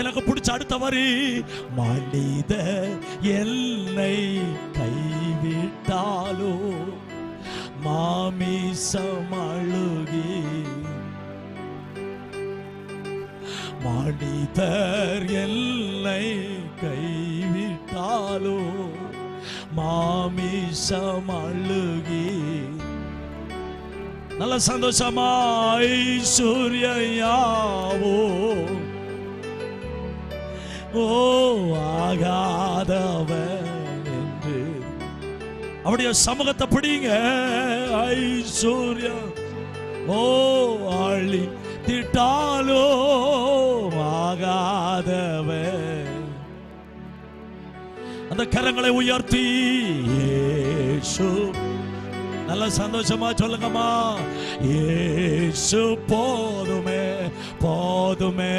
எனக்கு பிடிச்ச அடுத்த வரி, மனித என்னை கைவிட்டாலோ மாமிசம் அழுகி, மனிதர் என்னை கைவிட்டாலோ மாமிசம் அழுகி, நல்ல சந்தோஷமாய் சூரியயாவோ ஓ ஆகாதவன் என்று அவருடைய சமூகத்தை பிடிங்க. ஐஸ்வர்யம் ஓ ஆளி திட்டாலோ ஆகாதவன், அந்த கரங்களை உயர்த்தி இயேசு, நல்ல சந்தோஷமா சொல்லுங்கம்மா, இயேசு போதுமே போதுமே.